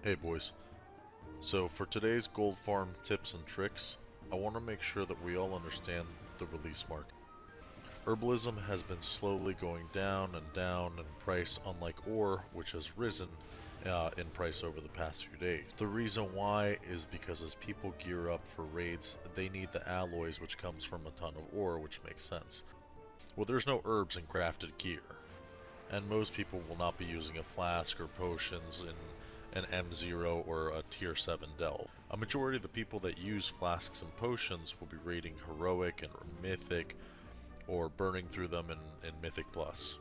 Hey boys, so for today's gold farm tips and tricks, I want to make sure that we all understand the release market. Herbalism has been slowly going down and down in price, unlike ore, which has risen in price over the past few days. The reason why is because as people gear up for raids, they need the alloys which comes from a ton of ore, which makes sense. Well, there's no herbs in crafted gear, and most people will not be using a flask or potions in an M0 or a tier 7 delve. A majority of the people that use flasks and potions will be raiding heroic and mythic, or burning through them in mythic plus.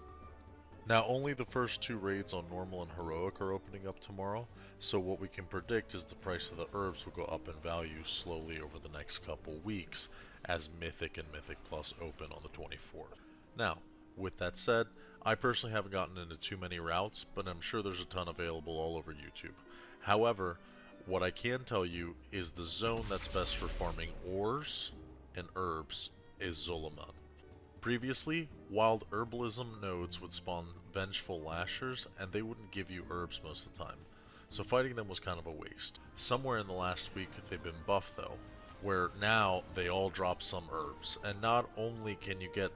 Now only the first two raids on normal and heroic are opening up tomorrow, so what we can predict is the price of the herbs will go up in value slowly over the next couple weeks as mythic and mythic plus open on the 24th. Now, with that said, I personally haven't gotten into too many routes, but I'm sure there's a ton available all over YouTube. However, what I can tell you is the zone that's best for farming ores and herbs is Zul'aman. Previously, wild herbalism nodes would spawn vengeful lashers, and they wouldn't give you herbs most of the time, so fighting them was kind of a waste. Somewhere in the last week they've been buffed though, where now they all drop some herbs, and not only can you get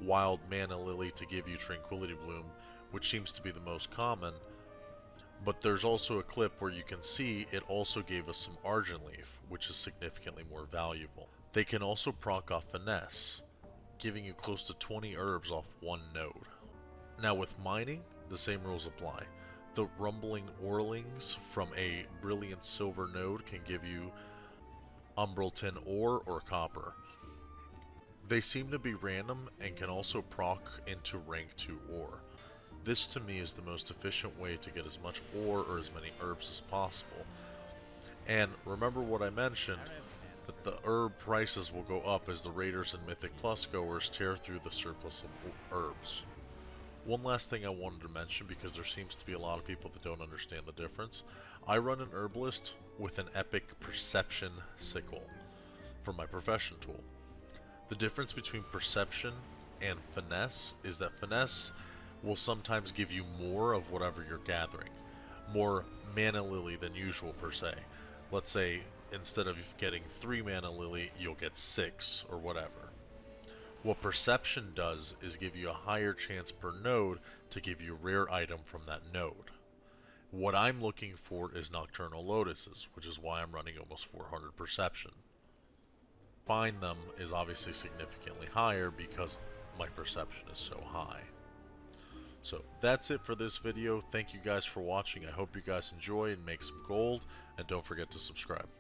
wild mana lily to give you tranquility bloom, which seems to be the most common, but there's also a clip where you can see it also gave us some Argentleaf, which is significantly more valuable. They can also proc off finesse, giving you close to 20 herbs off one node. Now with mining, the same rules apply. The rumbling orlings from a brilliant silver node can give you umbral tin ore or copper. They seem to be random and can also proc into rank 2 ore. This to me is the most efficient way to get as much ore or as many herbs as possible. And remember what I mentioned, that the herb prices will go up as the Raiders and Mythic Plus goers tear through the surplus of herbs. One last thing I wanted to mention, because there seems to be a lot of people that don't understand the difference. I run an herbalist with an epic perception sickle for my profession tool. The difference between perception and finesse is that finesse will sometimes give you more of whatever you're gathering. More mana lily than usual per se. Let's say instead of getting 3 mana lily, you'll get 6 or whatever. What perception does is give you a higher chance per node to give you a rare item from that node. What I'm looking for is Nocturnal Lotuses, which is why I'm running almost 400 perception. Find them is obviously significantly higher because my perception is so high. So that's it for this video. Thank you guys for watching. I hope you guys enjoy and make some gold, and don't forget to subscribe.